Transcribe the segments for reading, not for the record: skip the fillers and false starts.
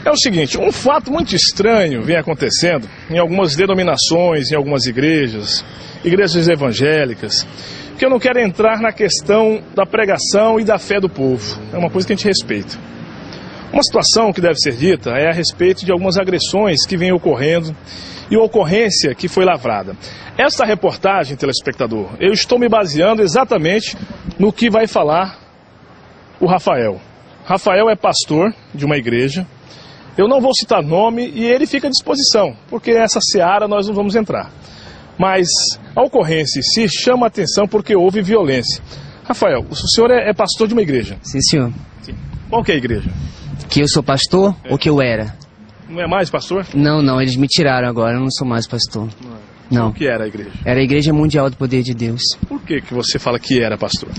É o seguinte, um fato muito estranho vem acontecendo em algumas denominações, em algumas igrejas evangélicas, que eu não quero entrar na questão da pregação e da fé do povo. É uma coisa que a gente respeita. Uma situação que deve ser dita é a respeito de algumas agressões que vêm ocorrendo e ocorrência que foi lavrada. Esta reportagem, telespectador, eu estou me baseando exatamente no que vai falar o Rafael. Rafael é pastor de uma igreja. Eu não vou citar nome e ele fica à disposição, porque nessa seara nós não vamos entrar. Mas a ocorrência em si chama a atenção porque houve violência. Rafael, o senhor é pastor de uma igreja? Sim, senhor. Sim. Qual que é a igreja? Que eu sou pastor ou que eu era? Não é mais pastor? Não, eles me tiraram agora, eu não sou mais pastor. Não. O que era a igreja? Era a Igreja Mundial do Poder de Deus. Por que você fala que era pastor?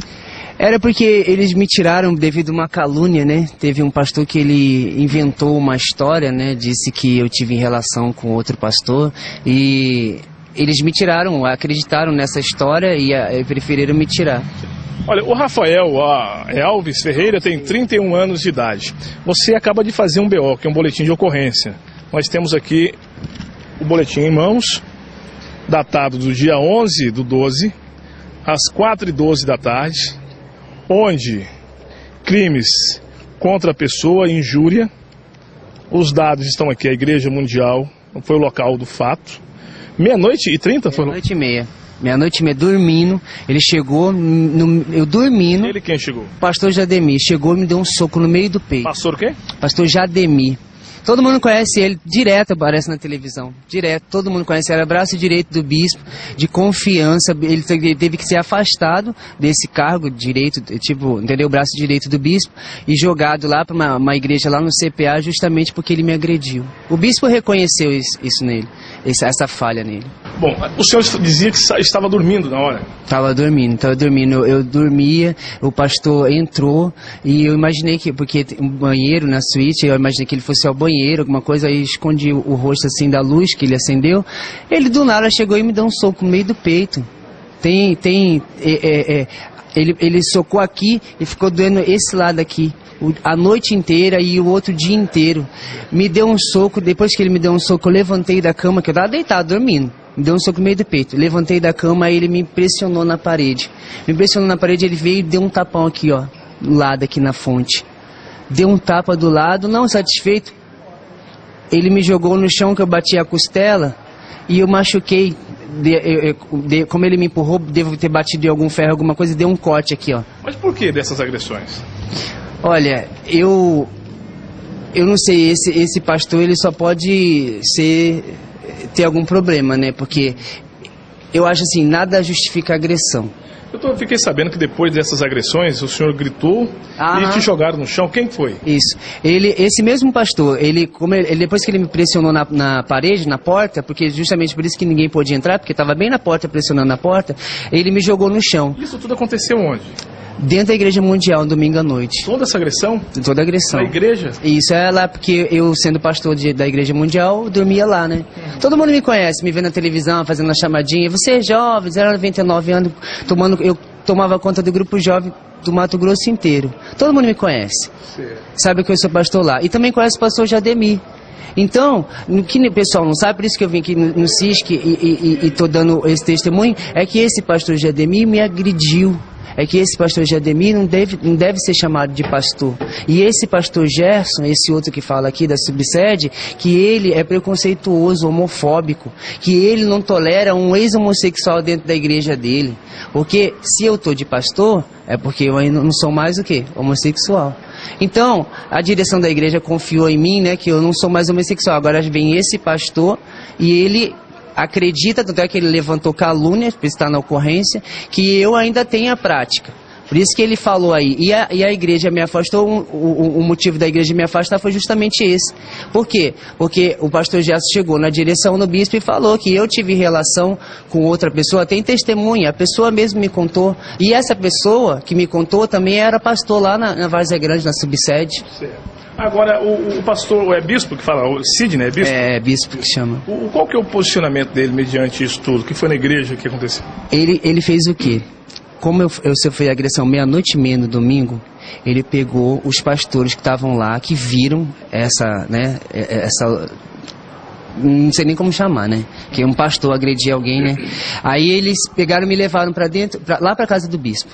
Era porque eles me tiraram devido a uma calúnia, né? Teve um pastor que ele inventou uma história, né? Disse que eu tive relação com outro pastor e eles me tiraram, acreditaram nessa história e preferiram me tirar. Olha, o Rafael Alves Ferreira tem 31 anos de idade. Você acaba de fazer um BO, que é um boletim de ocorrência. Nós temos aqui o boletim em mãos, datado do dia 11/12, às 4h12 da tarde, onde crimes contra a pessoa, injúria. Os dados estão aqui, a Igreja Mundial, foi o local do fato. 00:30 foi? 00:30. 00:30, dormindo. Ele chegou, eu dormindo. Ele quem chegou? Pastor Jademir. Chegou e me deu um soco no meio do peito. Pastor o quê? Pastor Jademir. Todo mundo conhece ele, direto aparece na televisão. Direto, todo mundo conhece. Era braço direito do bispo, de confiança. Ele teve que ser afastado desse cargo direito, tipo, entendeu? Braço direito do bispo. E jogado lá para uma igreja lá no CPA, justamente porque ele me agrediu. O bispo reconheceu isso nele, essa falha nele. Bom, o senhor dizia que estava dormindo na hora. Estava dormindo. Eu dormia, o pastor entrou e eu imaginei que, porque tem um banheiro na suíte, eu imaginei que ele fosse ao banheiro, alguma coisa, aí escondi o rosto assim da luz que ele acendeu. Ele do nada chegou e me deu um soco no meio do peito. Ele socou aqui e ficou doendo esse lado aqui. A noite inteira e o outro dia inteiro. Me deu um soco, depois que ele me deu um soco, eu levantei da cama, que eu estava deitado, dormindo. Me deu um soco no meio do peito. Levantei da cama, aí ele me pressionou na parede. Me pressionou na parede, ele veio e deu um tapão aqui, ó, do lado aqui na fonte. Deu um tapa do lado, não satisfeito. Ele me jogou no chão, que eu bati a costela, e eu machuquei. Como ele me empurrou, devo ter batido em algum ferro, alguma coisa, e deu um corte aqui, ó. Mas por que dessas agressões? Olha, eu não sei, esse pastor ele só pode ter algum problema, né? Porque eu acho assim, nada justifica a agressão. Fiquei sabendo que depois dessas agressões o senhor gritou e te jogaram no chão. Quem foi? Isso. Esse mesmo pastor, depois que ele me pressionou na parede, na porta, porque justamente por isso que ninguém pôde entrar, porque estava bem na porta, pressionando na porta, ele me jogou no chão. Isso tudo aconteceu onde? Dentro da Igreja Mundial, domingo à noite. Toda essa agressão? Toda a agressão. Na igreja? Isso, é lá porque eu, sendo pastor da Igreja Mundial, dormia lá, né? Todo mundo me conhece, me vê na televisão, fazendo uma chamadinha. Você é jovem, 99 anos, eu tomava conta do grupo jovem do Mato Grosso inteiro. Todo mundo me conhece. Certo. Sabe que eu sou pastor lá. E também conhece o pastor Jademir. Então, o que o pessoal não sabe, por isso que eu vim aqui no CISC e tô dando esse testemunho, é que esse pastor Jademir me agrediu. É que esse pastor Jademir não deve ser chamado de pastor. E esse pastor Gerson, esse outro que fala aqui da subsede, que ele é preconceituoso, homofóbico, que ele não tolera um ex-homossexual dentro da igreja dele. Porque se eu estou de pastor, é porque eu ainda não sou mais o quê? Homossexual. Então, a direção da igreja confiou em mim, né, que eu não sou mais homossexual. Agora vem esse pastor e ele acredita, tanto é que ele levantou calúnia, está na ocorrência, que eu ainda tenho a prática. Por isso que ele falou aí. E a igreja me afastou, o motivo da igreja me afastar foi justamente esse. Por quê? Porque o pastor Gerson chegou na direção do bispo e falou que eu tive relação com outra pessoa, tem testemunha, a pessoa mesmo me contou. E essa pessoa que me contou também era pastor lá na Várzea Grande, na subsede. Certo. Agora, o pastor, é bispo que fala, o Sidney, é bispo? É, bispo que chama. Qual que é o posicionamento dele mediante isso tudo? O que foi na igreja que aconteceu? Ele fez o quê? Como eu sofri agressão 00:30 no domingo, ele pegou os pastores que estavam lá, que viram essa, né, não sei nem como chamar, né? Que um pastor agredia alguém, né? Aí eles pegaram e me levaram pra dentro, lá pra casa do bispo.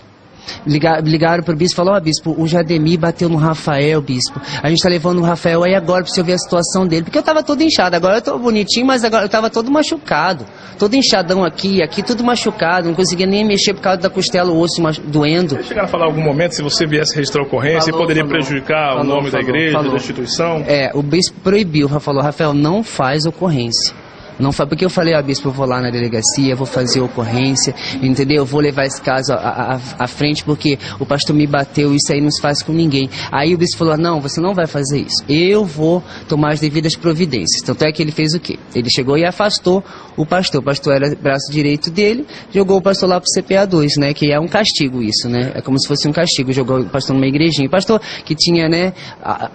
Ligaram pro bispo e falaram: ó, bispo, o Jademir bateu no Rafael, bispo. A gente tá levando o Rafael aí agora pra você ver a situação dele. Porque eu tava todo inchado, agora eu tô bonitinho, mas agora eu tava todo machucado. Todo inchadão aqui, tudo machucado. Não conseguia nem mexer por causa da costela, o osso doendo. Vocês chegaram a falar em algum momento, se você viesse registrar a ocorrência, poderia prejudicar o nome da igreja, da instituição? O bispo proibiu, falou: Rafael, não faz ocorrência. Não foi porque eu falei: ó, bispo, eu vou lá na delegacia, vou fazer ocorrência, entendeu? Eu vou levar esse caso à frente porque o pastor me bateu, isso aí não se faz com ninguém. Aí o bispo falou: não, você não vai fazer isso, eu vou tomar as devidas providências. Tanto é que ele fez o quê? Ele chegou e afastou o pastor era braço direito dele, jogou o pastor lá pro CPA 2, né? Que é um castigo isso, né? É como se fosse um castigo, jogou o pastor numa igrejinha. O pastor que tinha, né,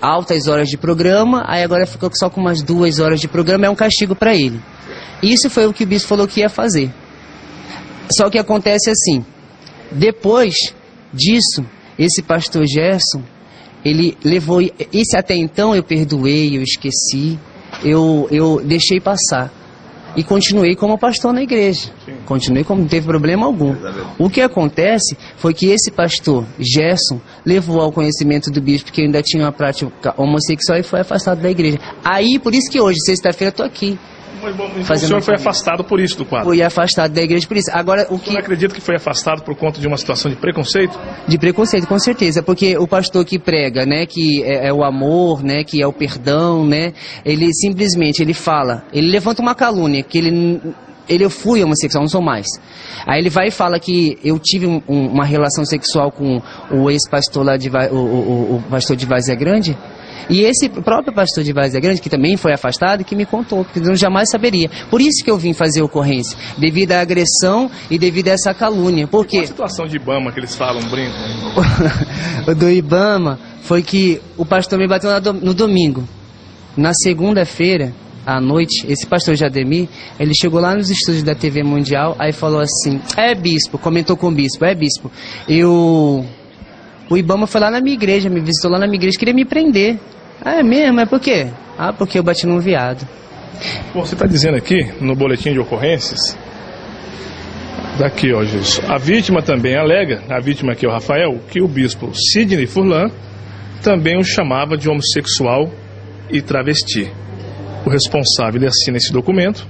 altas horas de programa, aí agora ficou só com umas 2 horas de programa, é um castigo para ele. Isso foi o que o bispo falou que ia fazer. Só que acontece assim: depois disso, esse pastor Gerson, ele levou, esse até então eu perdoei, eu esqueci, eu deixei passar. E continuei como pastor na igreja. Continuei como, não teve problema algum. O que acontece foi que esse pastor Gerson levou ao conhecimento do bispo que ainda tinha uma prática homossexual e foi afastado da igreja. Aí, por isso que hoje, sexta-feira, eu estou aqui. O senhor foi afastado por isso do quadro? Fui afastado da igreja por isso. Agora, o senhor acredita que foi afastado por conta de uma situação de preconceito? De preconceito, com certeza. Porque o pastor que prega, né, que é o amor, né, que é o perdão, né, ele simplesmente, ele fala, ele levanta uma calúnia, que eu fui homossexual, não sou mais. Aí ele vai e fala que eu tive uma relação sexual com o ex-pastor lá, o pastor de Várzea Grande. E esse próprio pastor de Várzea Grande, que também foi afastado, que me contou, porque eu jamais saberia. Por isso que eu vim fazer ocorrência, devido à agressão e devido a essa calúnia. Porque... Qual a situação de Ibama que eles falam, brinco? O do Ibama foi que o pastor me bateu no domingo. Na segunda-feira, à noite, esse pastor Jademir, ele chegou lá nos estúdios da TV Mundial, aí falou assim: bispo, comentou com o bispo: bispo, o Ibama foi lá na minha igreja, me visitou lá na minha igreja, queria me prender. É mesmo? É por quê? Porque eu bati num viado. Bom, você está dizendo aqui, no boletim de ocorrências, daqui, ó, Jesus, a vítima também alega, a vítima aqui é o Rafael, que o bispo Sidney Furlan também o chamava de homossexual e travesti. O responsável, ele assina esse documento,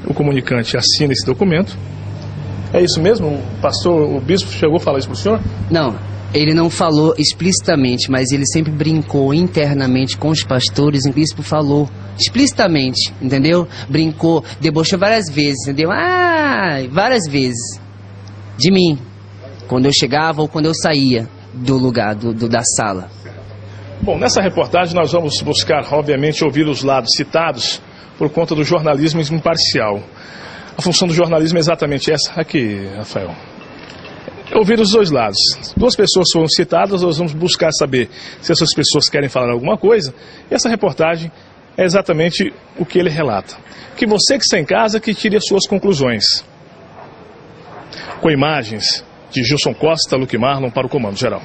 o comunicante assina esse documento. É isso mesmo? O bispo chegou a falar isso para o senhor? Não. Ele não falou explicitamente, mas ele sempre brincou internamente com os pastores. O bispo falou explicitamente, entendeu? Brincou, debochou várias vezes, entendeu? Várias vezes. De mim. Quando eu chegava ou quando eu saía do lugar, da sala. Bom, nessa reportagem nós vamos buscar, obviamente, ouvir os lados citados por conta do jornalismo imparcial. A função do jornalismo é exatamente essa. Aqui, Rafael. Ouvir os dois lados. 2 pessoas foram citadas, nós vamos buscar saber se essas pessoas querem falar alguma coisa. E essa reportagem é exatamente o que ele relata. Que você que está em casa, que tire as suas conclusões. Com imagens de Gilson Costa, Luque Marlon para o Comando Geral.